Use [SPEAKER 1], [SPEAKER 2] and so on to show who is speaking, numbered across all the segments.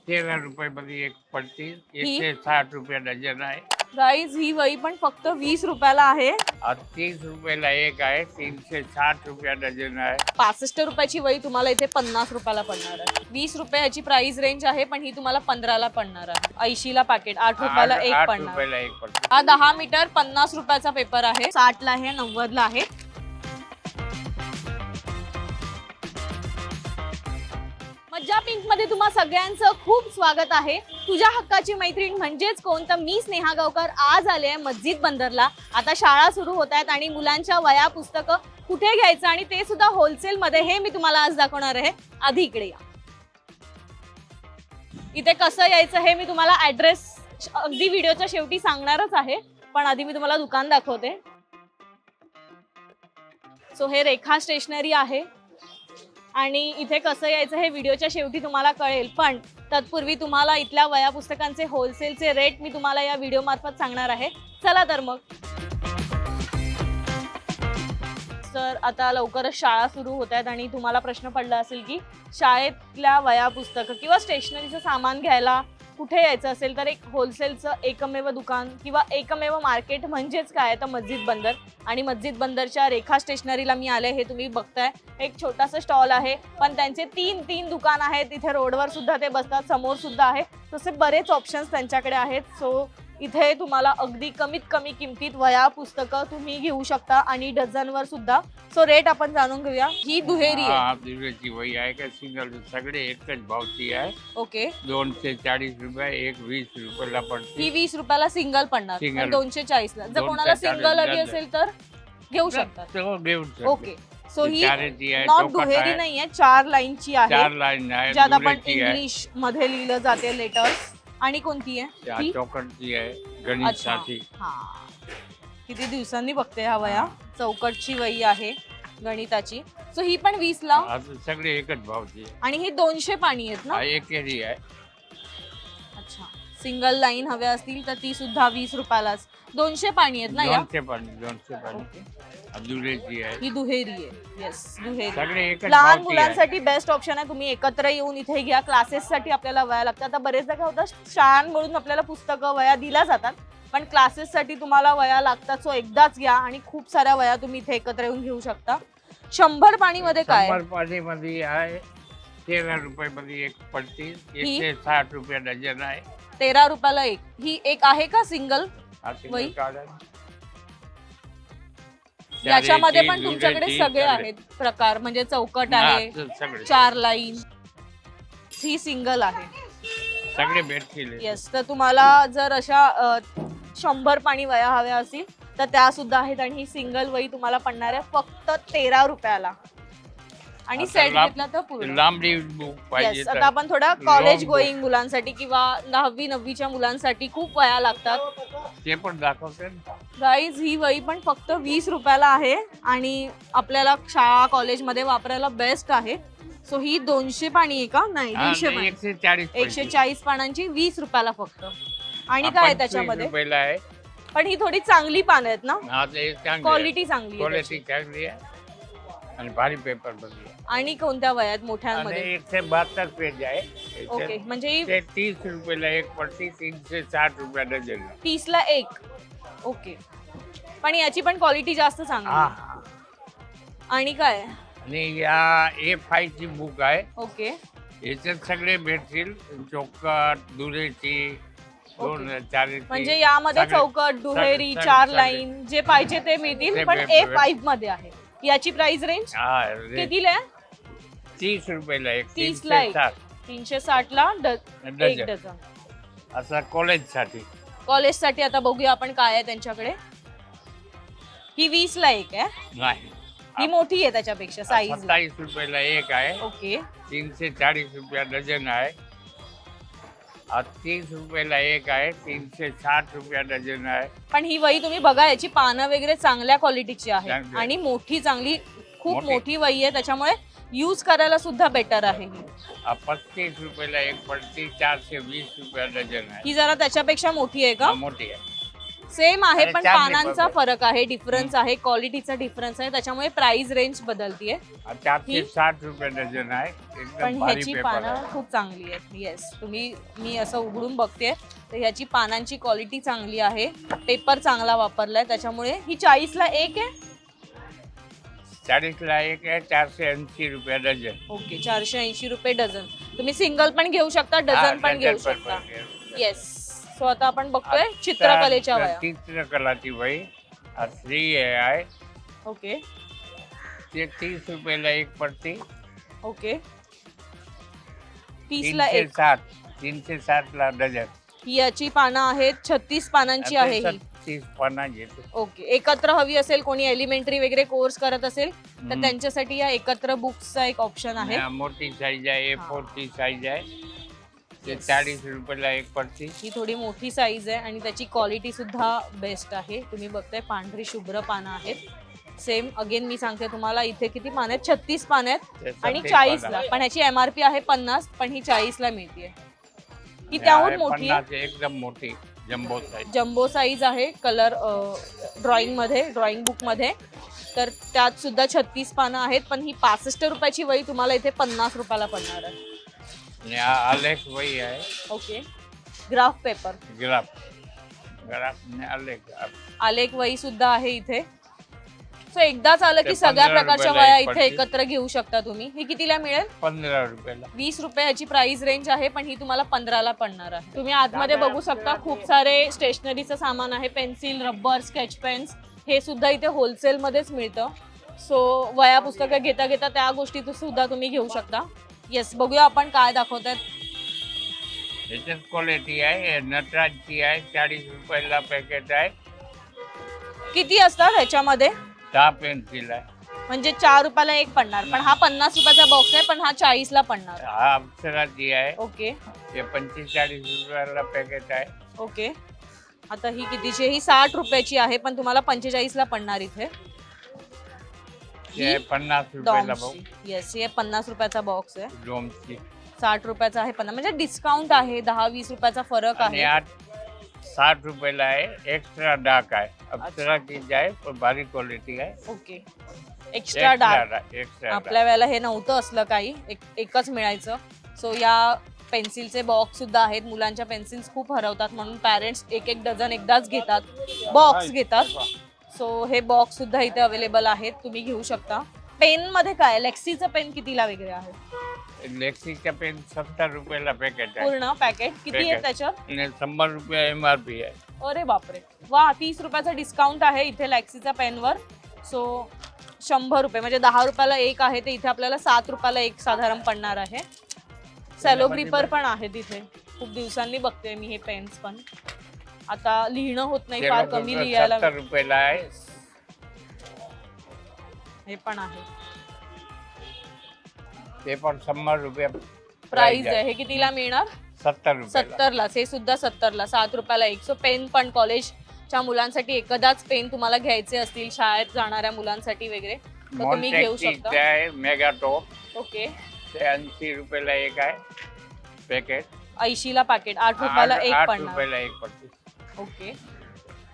[SPEAKER 1] 13 रुपये मध्ये एक पडती.
[SPEAKER 2] ही
[SPEAKER 1] 160 रुपये डझन आहे.
[SPEAKER 2] गाईज ही वही पण फक्त 20 रुपयाला आहे.
[SPEAKER 1] 30 रुपयाला एक आहे. 360 रुपये डझन आहे.
[SPEAKER 2] 65 रुपयाची वही तुम्हाला इथे 50 रुपयाला पडणार आहे. 20 रुपये ह्याची प्राइस रेंज आहे, पण ही तुम्हाला 15ला पडणार आहे. 80 ला पॅकेट, 8 रुपयाला एक
[SPEAKER 1] 8
[SPEAKER 2] पडणार.
[SPEAKER 1] रुपयाला एक पडते.
[SPEAKER 2] हा 10 मीटर 50 रुपयाचा पेपर आहे. 60ला आहे, 90ला आहे. मज्जा पिंक मध्ये तुम्हा सगळ्यांचं खूप स्वागत आहे. तुझ्या हक्काची मैत्रीण म्हणजेच कोण तर मी स्नेहा गावकर आज आले आहे मस्जिद बंदरला. आता शाळा सुरू होत आहेत आणि मुलांच्या वह्या पुस्तकं कुठे घ्यायचं आणि ते सुद्धा होलसेल मध्ये, हे मी तुम्हाला आज दाखवणार आहे. आधी इकडे या. इथे कसं यायचं हे मी तुम्हाला ऍड्रेस अगदी व्हिडिओच्या शेवटी सांगणारच आहे, पण आधी मी तुम्हाला दुकान दाखवते. सो हे रेखा स्टेशनरी आहे आणि इथे कसं यायचं हे व्हिडिओच्या शेवटी तुम्हाला कळेल, पण तत्पूर्वी तुम्हाला इथल्या वह्या पुस्तकांचे होलसेलचे रेट मी तुम्हाला या व्हिडिओ मार्फत सांगणार आहे. चला तर मग. तर आता लवकरच शाळा सुरू होत आहेत आणि तुम्हाला प्रश्न पडला असेल की शाळेतल्या वह्या पुस्तकं किंवा स्टेशनरीचं सामान घ्यायला कुठे यायचं असेल, तर एक होलसेलचं एकमेव दुकान किंवा एकमेव मार्केट म्हणजेच काय तर मस्जिद बंदर. आणि मस्जिद बंदरच्या रेखा स्टेशनरीला मी आले. हे तुम्ही बघताय एक छोटासा स्टॉल आहे, पण त्यांचे तीन दुकान आहेत. इथे रोडवर सुद्धा ते बसतात, समोर सुद्धा आहे. तसे बरेच ऑप्शन्स त्यांच्याकडे आहेत. सो इथे तुम्हाला अगदी कमीत कमी किमतीत वह्या पुस्तकं तुम्ही घेऊ शकता आणि डझनवर सुद्धा. सो रेट आपण जाणून घेऊया. ही दुहेरी आहे.
[SPEAKER 1] दुहेरीची वही आहे का सिंगल? सगळे एकच भावची आहे.
[SPEAKER 2] ओके.
[SPEAKER 1] 240 रुपये, एक 20 रुपयाला पडते.
[SPEAKER 2] ही 20 रुपयाला सिंगल पडणार,
[SPEAKER 1] Single.
[SPEAKER 2] 240ला. जर कोणाला सिंगल हवी असेल तर घेऊ शकतात.
[SPEAKER 1] तो घेऊ शकतो.
[SPEAKER 2] ओके. सो ही
[SPEAKER 1] चारेची आहे,
[SPEAKER 2] नॉट
[SPEAKER 1] चौकट
[SPEAKER 2] दुहेरी
[SPEAKER 1] आहे.
[SPEAKER 2] नाहीये, 4 लाईनची आहे,
[SPEAKER 1] 4 लाईन आहे.
[SPEAKER 2] ज्यात आपण
[SPEAKER 1] दुहेरीची आहे.
[SPEAKER 2] इंग्लिश मध्ये लिहिलं जाते लेटर्स. आणि कोणती आहे
[SPEAKER 1] त्या
[SPEAKER 2] ही?
[SPEAKER 1] चौकटची आहे
[SPEAKER 2] अच्छा.
[SPEAKER 1] गणितसाठी.
[SPEAKER 2] हा, किती दिवसांनी बघते ह्या वह्या. चौकटची वही आहे गणिताची. सो ही पण 20ला.
[SPEAKER 1] आता सगळे एकच भावची आहे.
[SPEAKER 2] आणि ही 200 पाणी आहेत ना?
[SPEAKER 1] हा एकेरी आहे.
[SPEAKER 2] अच्छा. सिंगल लाईन हव्या असतील तर ती सुद्धा 20 रुपयालाच. 200 पाणी आहेत ना या?
[SPEAKER 1] 200 पाणी.
[SPEAKER 2] ओके.
[SPEAKER 1] दुहेरीची आहे.
[SPEAKER 2] ही दुहेरी आहे. येस, दुहेरी.
[SPEAKER 1] सगळे एकच
[SPEAKER 2] लहान
[SPEAKER 1] भावची आहे.
[SPEAKER 2] मुलांसाठी बेस्ट ऑप्शन आहे. तुम्ही एकत्र येऊन इथे घ्या. क्लासेससाठी आपल्याला वह्या लागतात. आता बरेचदा काय होतं, शाळांकडून आपल्याला पुस्तकं वह्या दिल्या जातात, पण क्लासेससाठी तुम्हाला वह्या लागतात. सो एकदाच घ्या आणि खूप साऱ्या वह्या तुम्ही इथे एकत्र येऊन घेऊ शकता. 100 पाणी मध्ये काय?
[SPEAKER 1] 100 पाणीमध्ये आहे 13 रुपये मध्ये एक पडते.
[SPEAKER 2] ही?
[SPEAKER 1] 160 रुपये डझन आहे.
[SPEAKER 2] 13 रुपयाला एक. ही एक आहे का सिंगल?
[SPEAKER 1] हा
[SPEAKER 2] वही?
[SPEAKER 1] सिंगल कार्ड आहे.
[SPEAKER 2] याच्यामध्ये
[SPEAKER 1] चारेची,
[SPEAKER 2] पण तुमच्याकडे
[SPEAKER 1] दुहेरीची,
[SPEAKER 2] सगळे
[SPEAKER 1] सगळे.
[SPEAKER 2] आहेत प्रकार, म्हणजे चौकट
[SPEAKER 1] हा,
[SPEAKER 2] आहे,
[SPEAKER 1] सगळे
[SPEAKER 2] 4 लाईन. ही सिंगल आहे.
[SPEAKER 1] सगळे भेटतील.
[SPEAKER 2] येस. तर तुम्हाला जर अशा 100 पाणी वह्या हव्या असतील तर त्या सुद्धा आहेत. आणि ही सिंगल वही तुम्हाला पडणार आहे फक्त 13 रुपयाला. आणि
[SPEAKER 1] आता
[SPEAKER 2] सेट घेतला तर पूर्ण.
[SPEAKER 1] लांबडी बुक पाहिजे
[SPEAKER 2] येस.
[SPEAKER 1] तर
[SPEAKER 2] आता आपण थोडा कॉलेज
[SPEAKER 1] long
[SPEAKER 2] गोईंग मुलांसाठी किंवा 10वी-9वीच्या मुलांसाठी खूप वह्या लागतात.
[SPEAKER 1] ते पण दाखवते ना.
[SPEAKER 2] गाईज ही वही पण फक्त 20 रुपयाला आहे आणि आपल्याला शाळा कॉलेजमध्ये वापरायला बेस्ट आहे. सो ही 200 पाणी आहे का? नाही,
[SPEAKER 1] हा,
[SPEAKER 2] 150
[SPEAKER 1] नाही,
[SPEAKER 2] पाणी.
[SPEAKER 1] 140 पाहिजे.
[SPEAKER 2] 140 पानांची 20 रुपयाला फक्त. आणि
[SPEAKER 1] हा,
[SPEAKER 2] काय आहे
[SPEAKER 1] 25
[SPEAKER 2] त्याच्यामध्ये?
[SPEAKER 1] रुपयाला आहे.
[SPEAKER 2] पण ही थोडी चांगली पानं आहेत ना?
[SPEAKER 1] हा, ते चांगली आहे.
[SPEAKER 2] क्वालिटी चांगली आहे
[SPEAKER 1] क्वालिटी
[SPEAKER 2] त्याची.
[SPEAKER 1] चांगली आहे आणि भारी पेपर बनली आहे.
[SPEAKER 2] आणि कोणत्या वयात
[SPEAKER 1] आणि
[SPEAKER 2] मोठ्यांमध्ये?
[SPEAKER 1] 172 पेज आहे.
[SPEAKER 2] ओके. म्हणजे ही
[SPEAKER 1] ते 30 रुपयाला एक पडते. 360 रुपये डझन.
[SPEAKER 2] 30ला एक. ओके. पण याची पण क्वालिटी जास्त चांगली
[SPEAKER 1] हा
[SPEAKER 2] आहे.
[SPEAKER 1] हा.
[SPEAKER 2] आणि काय?
[SPEAKER 1] आणि या A5 ची बुक आहे.
[SPEAKER 2] ओके.
[SPEAKER 1] याच्यात सगळे भेटतील. चौकट, दुरेची, 2-4.
[SPEAKER 2] म्हणजे यामध्ये चौकट, दुहेरी, 4 लाईन जे पाहिजे ते मिळतील.
[SPEAKER 1] ते
[SPEAKER 2] पण
[SPEAKER 1] भेटतील.
[SPEAKER 2] A5 मध्ये आहे. याची प्राइस रेंज कितीला आहे?
[SPEAKER 1] 30 रुपयाला एक.
[SPEAKER 2] 30ला एक. 360ला एक
[SPEAKER 1] डझन.
[SPEAKER 2] डझन.
[SPEAKER 1] असा कॉलेजसाठी.
[SPEAKER 2] कॉलेजसाठी आता बघूया आपण काय आहे त्यांच्याकडे. ही 20ला एक आहे.
[SPEAKER 1] नाही,
[SPEAKER 2] ही मोठी आहे त्याच्यापेक्षा साईज.
[SPEAKER 1] 27 रुपयाला एक आहे.
[SPEAKER 2] ओके.
[SPEAKER 1] 340 रुपया डझन आहे. 30 रुपयाला एक आहे. 360 रुपया डझन आहे.
[SPEAKER 2] पण ही वही तुम्ही बघा, याची पानं वगैरे चांगल्या क्वालिटीची आहे
[SPEAKER 1] चांगली.
[SPEAKER 2] आणि मोठी, चांगली खूप
[SPEAKER 1] मोठी.
[SPEAKER 2] मोठी वही आहे, त्याच्यामुळे यूज करायला सुद्धा बेटर आहे ही.
[SPEAKER 1] 35 रुपयाला एक पडती. 420 रुपया डझन आहे.
[SPEAKER 2] ही जरा त्याच्यापेक्षा मोठी आहे का?
[SPEAKER 1] हा, मोठी आहे.
[SPEAKER 2] सेम आहे
[SPEAKER 1] अरे
[SPEAKER 2] पण
[SPEAKER 1] चांदी
[SPEAKER 2] पानांचा
[SPEAKER 1] पण
[SPEAKER 2] फरक आहे, डिफरन्स आहे, क्वालिटीचा डिफरन्स आहे, त्याच्यामुळे प्राइस रेंज बदलतीये.
[SPEAKER 1] 460 रुपये डझन आहे.
[SPEAKER 2] पण
[SPEAKER 1] एकदम भारी
[SPEAKER 2] ह्याची
[SPEAKER 1] पेपर
[SPEAKER 2] पानं
[SPEAKER 1] आहे.
[SPEAKER 2] खूप चांगली आहेत. येस, मी असं उघडून बघते तर ह्याची पानांची क्वालिटी चांगली आहे, पेपर चांगला वापरलाय, त्याच्यामुळे ही 40ला एक आहे.
[SPEAKER 1] 40ला एक आहे, 480 रुपये डझन.
[SPEAKER 2] ओके, 480 रुपये डझन. तुम्ही सिंगल पण घेऊ शकता, डझन पण घेऊ शकता. येस. सो आता आपण बघतोय चित्रकलेच्या वया.
[SPEAKER 1] चित्रकलाची वही हा 3 आहे.
[SPEAKER 2] ओके
[SPEAKER 1] ते 30 रुपयाला एक पडते.
[SPEAKER 2] ओके, 30ला एक.
[SPEAKER 1] 360 ला डझन.
[SPEAKER 2] ही याची पानं आहेत, 36 पानांची आहे ही.
[SPEAKER 1] 30 पाना घेतो.
[SPEAKER 2] ओके, एकत्र हवी असेल, कोणी एलिमेंटरी वगैरे कोर्स करत असेल तर त्यांच्यासाठी या एकत्र बुक्सचा एक ऑप्शन आहे.
[SPEAKER 1] मोठी साईज आहे, A4 ची साईज आहे. ते 40 रुपयाला एक पडते.
[SPEAKER 2] ही थोडी मोठी साईज आहे आणि त्याची क्वालिटी सुद्धा बेस्ट आहे. तुम्ही बघताय पांढरी शुभ्र पानं आहेत. सेम अगेन मी सांगते तुम्हाला, इथे किती पानं आहेत? 36 पानं आहेत आणि 40ला. पण ह्याची MRP आहे 50, पण ही 40ला मिळते. ही त्याहून मोठी आहे,
[SPEAKER 1] 50 एकदम मोठी जम्बो साईज.
[SPEAKER 2] जम्बो साईज आहे. कलर ड्रॉइंग बुक मध्ये, तर त्यात सुद्धा 36 पानं आहेत. पण ही 65 रुपयाची वही तुम्हाला इथे 50 रुपयाला पडणार आहे.
[SPEAKER 1] आणि हा आलेख वही आहे.
[SPEAKER 2] ओके, ग्राफ पेपर,
[SPEAKER 1] ग्राफ ने
[SPEAKER 2] आलेख वही सुद्धा आहे इथे. सो एकदाच आलं की
[SPEAKER 1] ते
[SPEAKER 2] सगळ्या
[SPEAKER 1] 15
[SPEAKER 2] प्रकारच्या
[SPEAKER 1] रुपयाला
[SPEAKER 2] वया
[SPEAKER 1] एक
[SPEAKER 2] इथे
[SPEAKER 1] पडतील.
[SPEAKER 2] एकत्र घेऊ शकता तुम्ही. ही कितीला मिळेल?
[SPEAKER 1] 15 रुपयाला.
[SPEAKER 2] 20 रुपये ह्याची प्राइस रेंज आहे, पण ही तुम्हाला 15ला पडणार आहे. तुम्ही आतमध्ये बघू शकता खूप सारे स्टेशनरीचं सामान आहे. पेन्सिल, रबर, स्केच पेन्स, हे सुद्धा इथे होलसेल मध्येच मिळतं. सो वया पुस्तकं घेता घेता त्या गोष्टी सुद्धा तुम्ही घेऊ शकता. येस, बघूया आपण काय दाखवतात.
[SPEAKER 1] याच्यात क्वालिटी आहे. नटराजची आहे, 40 रुपयाला पॅकेट आहे.
[SPEAKER 2] किती असतात ह्याच्यामध्ये?
[SPEAKER 1] 10 पेन्सिल आहे.
[SPEAKER 2] म्हणजे 4 रुपयाला एक पडणार, पण हा 50 रुपयाचा बॉक्स आहे, पण हा 40ला पडणार.
[SPEAKER 1] हा अप्सराची आहे.
[SPEAKER 2] ओके
[SPEAKER 1] हे 35-40 रुपयाला पॅकेट आहे.
[SPEAKER 2] ओके, आता ही कितीची? ही 60 रुपयाची आहे, पण तुम्हाला 45ला पडणार इथे.
[SPEAKER 1] हे 50 रुपयाला भाऊ.
[SPEAKER 2] येस, हे 50 रुपयाचा बॉक्स आहे.
[SPEAKER 1] डोमची
[SPEAKER 2] 60 रुपयाचा आहे 50, म्हणजे डिस्काउंट आहे. 10-20 रुपयाचा फरक
[SPEAKER 1] आणि
[SPEAKER 2] आहे.
[SPEAKER 1] 60 रुपयाला आहे. एक्स्ट्रा डार्क आहे. अप्सराची आहे, पण भारी क्वालिटी आहे.
[SPEAKER 2] Okay, extra dark.
[SPEAKER 1] एक्स्ट्रा
[SPEAKER 2] आपल्या वेळेला हे नव्हतं असलं काही, एकच मिळायचं. सो या पेन्सिलचे बॉक्स सुद्धा आहेत. मुलांच्या पेन्सिल्स खूप हरवतात म्हणून पॅरेंट्स एक डझन एकदाच घेतात, बॉक्स घेतात. सो हे बॉक्स सुद्धा इथे अवेलेबल आहेत, तुम्ही घेऊ शकता. पेन मध्ये काय? लेक्सीचं पेन कितीला वगैरे आहे?
[SPEAKER 1] लेक्सीचा पेन 70 रुपयाला पॅकेट आहे.
[SPEAKER 2] पूर्ण पॅकेट किती आहे
[SPEAKER 1] पॅकेट.
[SPEAKER 2] त्याच्यात?
[SPEAKER 1] आणि 100 रुपये MRP आहे.
[SPEAKER 2] अरे बापरे, वा, 30 रुपयाचा डिस्काउंट आहे इथे लॅक्सीच्या पेनवर. सो 100 रुपये म्हणजे 10 रुपयाला एक आहे, ते इथे आपल्याला 7 रुपयाला एक साधारण पडणार आहे. सॅलो ग्रिपर पण आहे तिथे. खूप दिवसांनी बघते मी हे पेन्स, पण आता लिहिणं होत नाही, फार कमी लिहायला.
[SPEAKER 1] 70 रुपयाला आहे.
[SPEAKER 2] हे पण आहे,
[SPEAKER 1] ते पण 100 रुपये
[SPEAKER 2] प्राइस आहे. हे कितीला मिळणार?
[SPEAKER 1] 70 रुपयाला.
[SPEAKER 2] 70ला. हे सुद्धा 70ला, 7 रुपयाला एक. सो पेन पण कॉलेजच्या मुलांसाठी एकदाच पेन तुम्हाला घ्यायचे असतील, शाळेत जाणाऱ्या मुलांसाठी वगैरे, तर तुम्ही घेऊ शकता.
[SPEAKER 1] ते आहे मेगा टॉप.
[SPEAKER 2] ओके,
[SPEAKER 1] ते 80 रुपयाला एक आहे पॅकेट.
[SPEAKER 2] 80ला पॅकेट, 8 रुपयाला एक
[SPEAKER 1] 8
[SPEAKER 2] पडणार.
[SPEAKER 1] रुपयाला एक पडते.
[SPEAKER 2] ओके,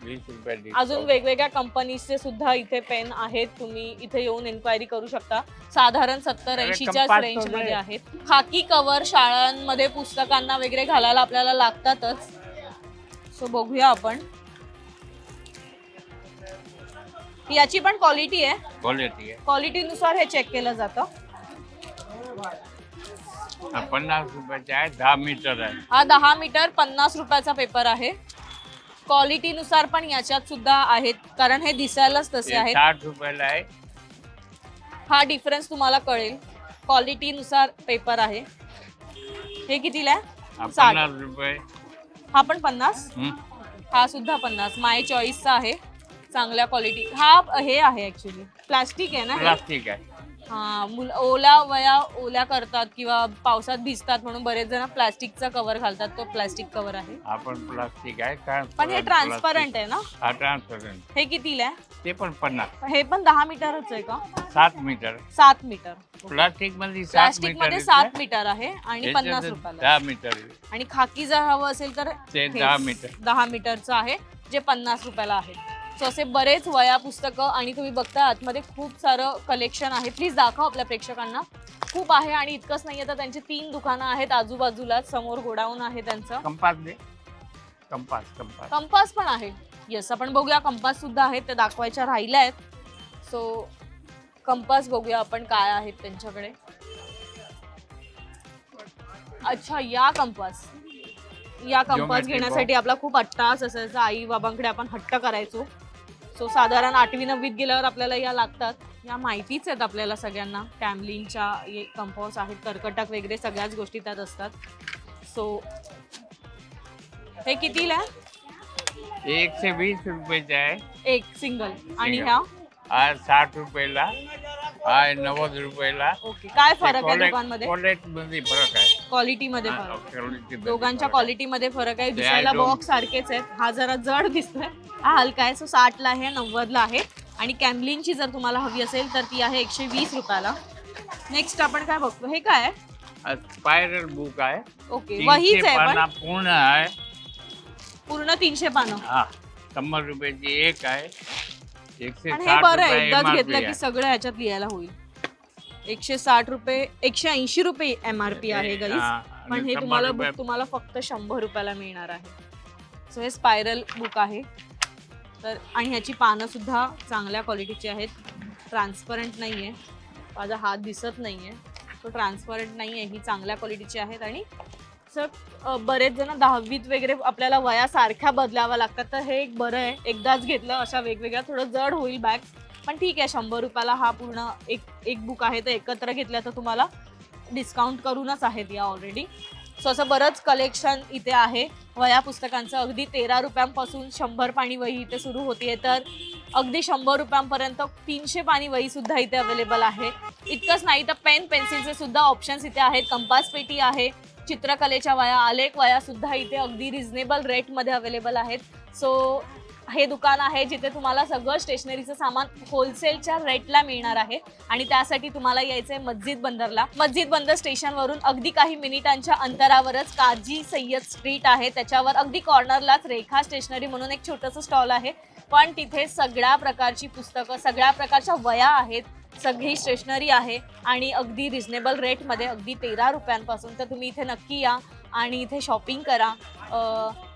[SPEAKER 1] 20 रुपये discount.
[SPEAKER 2] अजून वेगवेगळ्या कंपनीजचे सुद्धा इथे पेन आहेत. तुम्ही इथे येऊन एन्क्वायरी करू शकता. साधारण 70-80च्या
[SPEAKER 1] कंपास
[SPEAKER 2] रेंज
[SPEAKER 1] तो
[SPEAKER 2] मध्ये
[SPEAKER 1] आहे.
[SPEAKER 2] आहेत. खाकी कव्हर शाळांमध्ये पुस्तकांना वगैरे घालायला आपल्याला लागतातच. सो बघूया आपण. याची पण क्वालिटी आहे.
[SPEAKER 1] क्वालिटी आहे.
[SPEAKER 2] क्वालिटीनुसार हे चेक केलं जातं.
[SPEAKER 1] हा 50 रुपयाचा आहे. 10 मीटर आहे.
[SPEAKER 2] हा 10 मीटर 50 रुपयाचा पेपर आहे. क्वालिटीनुसार पण याच्यात सुद्धा आहेत, कारण हे दिसायलाच तसे
[SPEAKER 1] ते
[SPEAKER 2] आहेत.
[SPEAKER 1] 60 रुपयाला आहे.
[SPEAKER 2] हा डिफरन्स तुम्हाला कळेल. क्वालिटीनुसार पेपर आहे. हे कितीला आहे?
[SPEAKER 1] हा
[SPEAKER 2] 60.
[SPEAKER 1] 50 रुपये.
[SPEAKER 2] हा पण 50. हा सुद्धा 50. माय चॉईसचा आहे, चांगल्या क्वालिटी. हा हे आहे ऍक्च्युली प्लास्टिक आहे ना हे?
[SPEAKER 1] प्लास्टिक आहे.
[SPEAKER 2] हा, ओला वया ओल्या करतात किंवा पावसात भिजतात म्हणून बरेच जण प्लास्टिकचा कव्हर घालतात. तो प्लास्टिक कव्हर आहे,
[SPEAKER 1] आपण प्लास्टिक आहे.
[SPEAKER 2] पण हे ट्रान्सपरंट आहे ना?
[SPEAKER 1] हा ट्रान्सपरंट.
[SPEAKER 2] हे कितीला आहे?
[SPEAKER 1] ते पण 50.
[SPEAKER 2] हे पण 10 मीटरच आहे का?
[SPEAKER 1] 7 मीटर.
[SPEAKER 2] 7 मीटर.
[SPEAKER 1] प्लास्टिक मध्ये 7
[SPEAKER 2] प्लास्टिक
[SPEAKER 1] मीटर
[SPEAKER 2] मध्ये 7 मीटर आहे आणि 50 रुपयाला.
[SPEAKER 1] 10 मीटर.
[SPEAKER 2] आणि खाकी जर हवं असेल तर
[SPEAKER 1] ते
[SPEAKER 2] हेच
[SPEAKER 1] 10 मीटर.
[SPEAKER 2] 10 मीटरचं आहे. जे 50 रुपयाला आहेत. सो असे बरेच वया पुस्तकं आणि तुम्ही बघता आतमध्ये खूप सारं कलेक्शन आहे. प्लीज दाखव आपल्या प्रेक्षकांना. खूप आहे आणि इतकंच नाहीये तर त्यांची 3 दुकानं आहेत आजूबाजूला. समोर गोडाऊन आहे त्यांचं.
[SPEAKER 1] कंपास दे. कंपास कंपास
[SPEAKER 2] कंपास पण आहे. येस, आपण बघूया कंपास सुद्धा आहेत, ते दाखवायच्या राहिल्या आहेत. सो कंपास बघूया आपण काय आहेत त्यांच्याकडे. अच्छा, या कंपास
[SPEAKER 1] Geometry
[SPEAKER 2] घेण्यासाठी आपला खूप अट्टास असायचा. आई बाबांकडे आपण हट्ट करायचो. सो साधारण 8वी 9वीत गेल्यावर आपल्याला या लागतात. या माहितीच आहेत आपल्याला सगळ्यांना. कॅमलिनच्या कंपास आहेत, कर्कटक वगैरे सगळ्याच गोष्टी त्यात असतात. सो हे कितीला आहे?
[SPEAKER 1] 120 रुपयाचा आहे.
[SPEAKER 2] एक सिंगल. आणि
[SPEAKER 1] Single.
[SPEAKER 2] ह्या
[SPEAKER 1] हा 60 रुपयाला, हा 90 रुपयाला.
[SPEAKER 2] ओके. काय फरक आहे दोघांमध्ये?
[SPEAKER 1] क्वालिटीमध्ये फरक आहे.
[SPEAKER 2] क्वालिटीमध्ये
[SPEAKER 1] हा,
[SPEAKER 2] फरक.
[SPEAKER 1] quality मध्ये
[SPEAKER 2] दोघांच्या
[SPEAKER 1] फरक आहे.
[SPEAKER 2] क्वालिटीमध्ये फरक आहे. दिसायला
[SPEAKER 1] don't-
[SPEAKER 2] बॉक्स सारखेच आहेत. हा जरा जड दिसतोय, हा हलका आहे. सो 60 ला आहे, 90 ला आहे. आणि कॅमलिनची जर तुम्हाला हवी असेल तर ती आहे 120 रुपयाला. नेक्स्ट आपण काय बघतो, हे काय आहे?
[SPEAKER 1] हा स्पायरल बुक आहे.
[SPEAKER 2] ओके,
[SPEAKER 1] 300
[SPEAKER 2] वहीच आहे पण
[SPEAKER 1] पाना पूर्ण आहे.
[SPEAKER 2] पूर्ण 300 पानं.
[SPEAKER 1] हा 100 रुपयाची एक आहे.
[SPEAKER 2] पण
[SPEAKER 1] 160
[SPEAKER 2] हे बरं आहे,
[SPEAKER 1] रुपये
[SPEAKER 2] एकदाच
[SPEAKER 1] MRP
[SPEAKER 2] घेतलं की
[SPEAKER 1] आहे.
[SPEAKER 2] सगळं ह्याच्यात लिहायला होईल. 160 रुपये, 180 रुपये MRP आहे गाईज.
[SPEAKER 1] हा,
[SPEAKER 2] पण
[SPEAKER 1] आणि
[SPEAKER 2] हे
[SPEAKER 1] 100
[SPEAKER 2] तुम्हाला
[SPEAKER 1] रुपये-
[SPEAKER 2] बुक तुम्हाला फक्त 100 रुपयाला मिळणार आहे. सो हे स्पायरल बुक आहे. तर आणि ह्याची पानं सुद्धा चांगल्या क्वालिटीची आहेत. ट्रान्सपरंट नाही आहे, माझा हात दिसत नाही आहे, तो ट्रान्सपरंट नाही आहे, ही चांगल्या क्वालिटीची आहेत. आणि सर बरेच जण 10वीत वगैरे आपल्याला वया सारख्या बदलाव्या लागतात, तर हे एक बरं आहे. एकदाच घेतलं अशा वेगवेगळ्या, थोडं जड होईल बॅग, पण ठीक आहे. 100 रुपयाला हा पूर्ण एक बुक आहे. तर एकत्र घेतल्या तर तुम्हाला डिस्काउंट करूनच आहेत या ऑलरेडी. सो असं बरंच कलेक्शन इथे आहे वया पुस्तकांचं. अगदी 13 रुपयांपासून 100 पानी वही इथे सुरू होतीये, तर अगदी 100 रुपयांपर्यंत 300 पानी वही सुद्धा इथे अवेलेबल आहे. इतकंच नाही तर पेन पेन्सिलचे सुद्धा ऑप्शन्स इथे आहेत. कंपास पेटी आहे, चित्रकलेच्या वया, आलेख वया सुद्धा इथे अगदी रिझनेबल रेटमध्ये अवेलेबल आहेत. सो हे दुकान आहे जिथे तुम्हाला सगळं स्टेशनरीचं सामान होलसेलच्या रेटला मिळणार आहे. आणि त्यासाठी तुम्हाला यायचंय मस्जिद बंदरला. मस्जिद बंदर स्टेशनवरून अगदी काही मिनिटांच्या अंतरावरच काजी सय्यद स्ट्रीट आहे, त्याच्यावर अगदी कॉर्नरलाच रेखा स्टेशनरी म्हणून एक छोटंसं स्टॉल आहे. पण तिथे सगळ्या प्रकारची पुस्तकं, सगळ्या प्रकारच्या वया आहेत, सगळी स्टेशनरी आहे आणि अगदी रिझनेबल रेटमध्ये, अगदी 13 रुपयांपासून. तर तुम्ही इथे नक्की या आणि इथे शॉपिंग करा.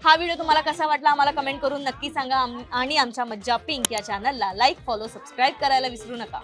[SPEAKER 2] हा व्हिडिओ तुम्हाला कसा वाटला आम्हाला कमेंट करून नक्की सांगा. आणि आमच्या मज्जा पिंक या चॅनलला लाईक, फॉलो, सबस्क्राईब करायला विसरू नका.